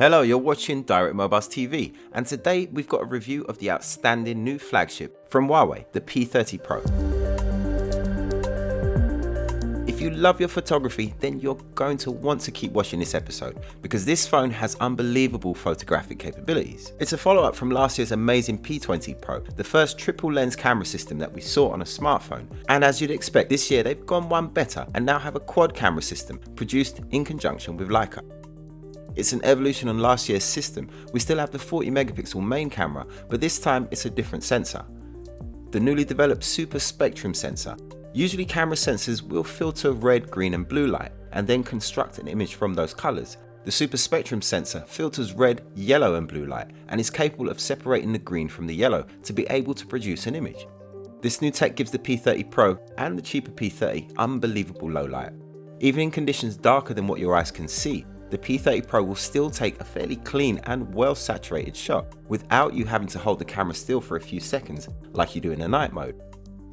Hello, you're watching Direct Mobiles TV, and today we've got a review of the outstanding new flagship from Huawei, the P30 Pro. If you love your photography, then you're going to want to keep watching this episode, because this phone has unbelievable photographic capabilities. It's a follow-up from last year's amazing P20 Pro, the first triple lens camera system that we saw on a smartphone. And as you'd expect, this year they've gone one better and now have a quad camera system produced in conjunction with Leica. It's an evolution on last year's system. We still have the 40 megapixel main camera, but this time it's a different sensor. The newly developed Super Spectrum sensor. Usually camera sensors will filter red, green and blue light and then construct an image from those colors. The Super Spectrum sensor filters red, yellow and blue light and is capable of separating the green from the yellow to be able to produce an image. This new tech gives the P30 Pro and the cheaper P30 unbelievable low light. Even in conditions darker than what your eyes can see, the P30 Pro will still take a fairly clean and well saturated shot without you having to hold the camera still for a few seconds like you do in the night mode.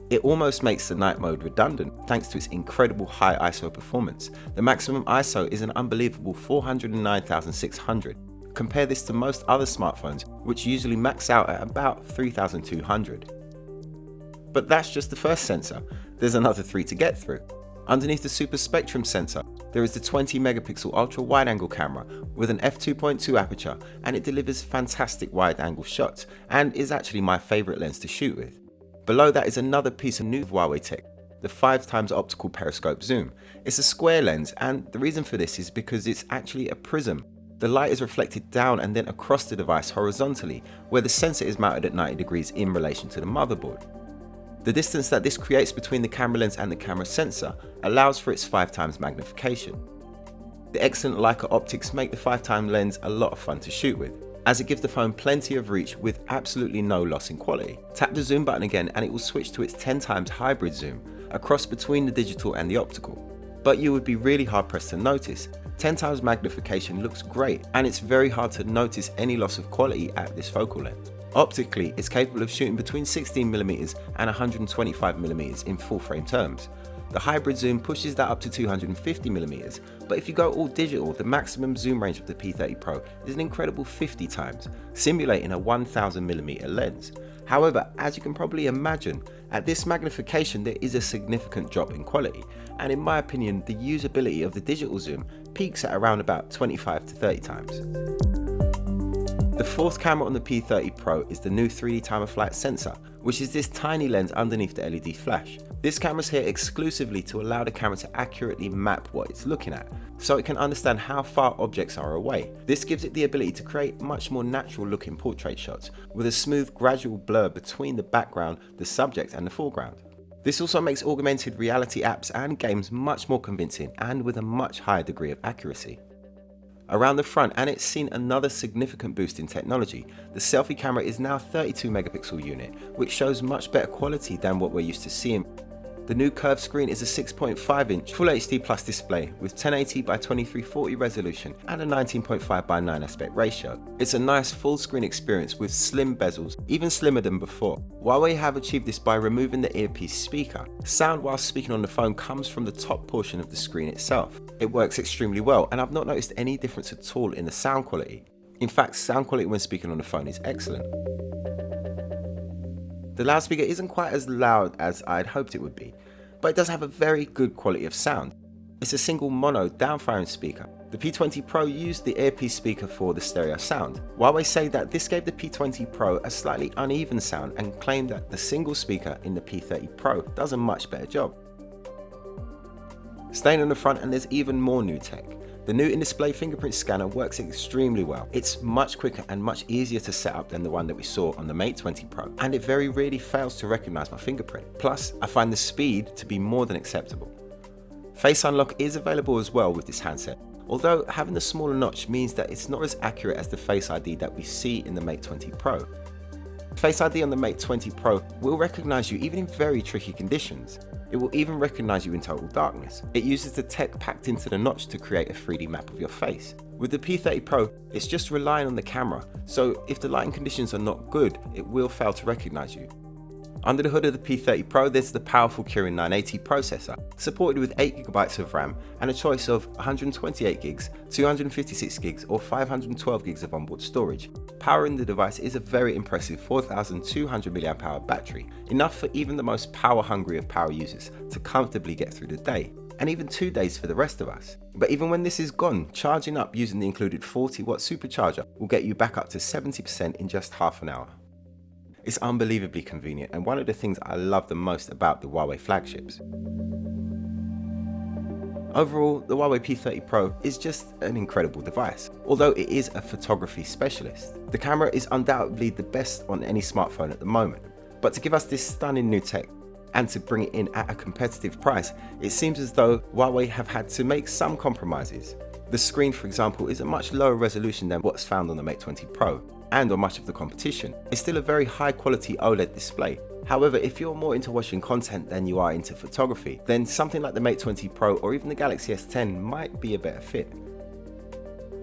It almost makes the night mode redundant thanks to its incredible high ISO performance. The maximum ISO is an unbelievable 409,600. Compare this to most other smartphones, which usually max out at about 3,200. But that's just the first sensor. There's another 3 to get through. Underneath the Super Spectrum sensor, there is the 20 megapixel ultra wide angle camera with an f2.2 aperture, and it delivers fantastic wide angle shots and is actually my favorite lens to shoot with. Below that is another piece of new Huawei tech, the 5x optical periscope zoom. It's a square lens, and the reason for this is because it's actually a prism. The light is reflected down and then across the device horizontally, where the sensor is mounted at 90 degrees in relation to the motherboard. The distance that this creates between the camera lens and the camera sensor allows for its 5x magnification. The excellent Leica optics make the 5x lens a lot of fun to shoot with, as it gives the phone plenty of reach with absolutely no loss in quality. Tap the zoom button again and it will switch to its 10x hybrid zoom, a cross between the digital and the optical. But you would be really hard pressed to notice. 10x magnification looks great, and it's very hard to notice any loss of quality at this focal length. Optically, it's capable of shooting between 16mm and 125mm in full frame terms. The hybrid zoom pushes that up to 250mm, but if you go all digital, the maximum zoom range of the P30 Pro is an incredible 50x, simulating a 1000mm lens. However, as you can probably imagine, at this magnification there is a significant drop in quality, and in my opinion the usability of the digital zoom peaks at around about 25 to 30x. The fourth camera on the P30 Pro is the new 3D time of flight sensor, which is this tiny lens underneath the LED flash. This camera is here exclusively to allow the camera to accurately map what it's looking at, so it can understand how far objects are away. This gives it the ability to create much more natural looking portrait shots, with a smooth gradual blur between the background, the subject and the foreground. This also makes augmented reality apps and games much more convincing and with a much higher degree of accuracy. Around the front, and it's seen another significant boost in technology, the selfie camera is now a 32 megapixel unit, which shows much better quality than what we're used to seeing. The new curved screen is a 6.5 inch Full HD Plus display with 1080 by 2340 resolution and a 19.5 by 9 aspect ratio. It's a nice full screen experience with slim bezels, even slimmer than before. Huawei have achieved this by removing the earpiece speaker. Sound while speaking on the phone comes from the top portion of the screen itself. It works extremely well, and I've not noticed any difference at all in the sound quality. In fact, sound quality when speaking on the phone is excellent. The loudspeaker isn't quite as loud as I'd hoped it would be, but it does have a very good quality of sound. It's a single mono down-firing speaker. The P20 Pro used the earpiece speaker for the stereo sound. Huawei say that this gave the P20 Pro a slightly uneven sound and claimed that the single speaker in the P30 Pro does a much better job. Staying on the front, and there's even more new tech. The new in-display fingerprint scanner works extremely well. It's much quicker and much easier to set up than the one that we saw on the Mate 20 Pro, and it very rarely fails to recognize my fingerprint. Plus, I find the speed to be more than acceptable. Face unlock is available as well with this handset, although having the smaller notch means that it's not as accurate as the Face ID that we see in the Mate 20 Pro. Face ID on the Mate 20 Pro will recognize you even in very tricky conditions. It will even recognize you in total darkness. It uses the tech packed into the notch to create a 3D map of your face. With the P30 Pro, it's just relying on the camera, so if the lighting conditions are not good, it will fail to recognize you. Under the hood of the P30 Pro, there's the powerful Kirin 980 processor, supported with 8GB of RAM and a choice of 128GB, 256GB or 512GB of onboard storage. Power in the device is a very impressive 4200 mAh battery, enough for even the most power-hungry of power users to comfortably get through the day, and even 2 days for the rest of us. But even when this is gone, charging up using the included 40-watt supercharger will get you back up to 70% in just half an hour. It's unbelievably convenient and one of the things I love the most about the Huawei flagships. Overall, the Huawei P30 Pro is just an incredible device. Although it is a photography specialist, the camera is undoubtedly the best on any smartphone at the moment. But to give us this stunning new tech, and to bring it in at a competitive price, it seems as though Huawei have had to make some compromises. The screen, for example, is a much lower resolution than what's found on the Mate 20 Pro, and on much of the competition. It's still a very high quality OLED display. However, if you're more into watching content than you are into photography, then something like the Mate 20 Pro or even the Galaxy S10 might be a better fit.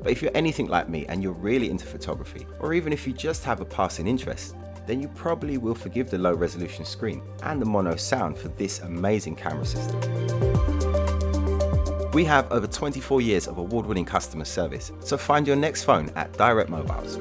But if you're anything like me and you're really into photography, or even if you just have a passing interest, then you probably will forgive the low resolution screen and the mono sound for this amazing camera system. We have over 24 years of award-winning customer service, so find your next phone at Direct Mobiles.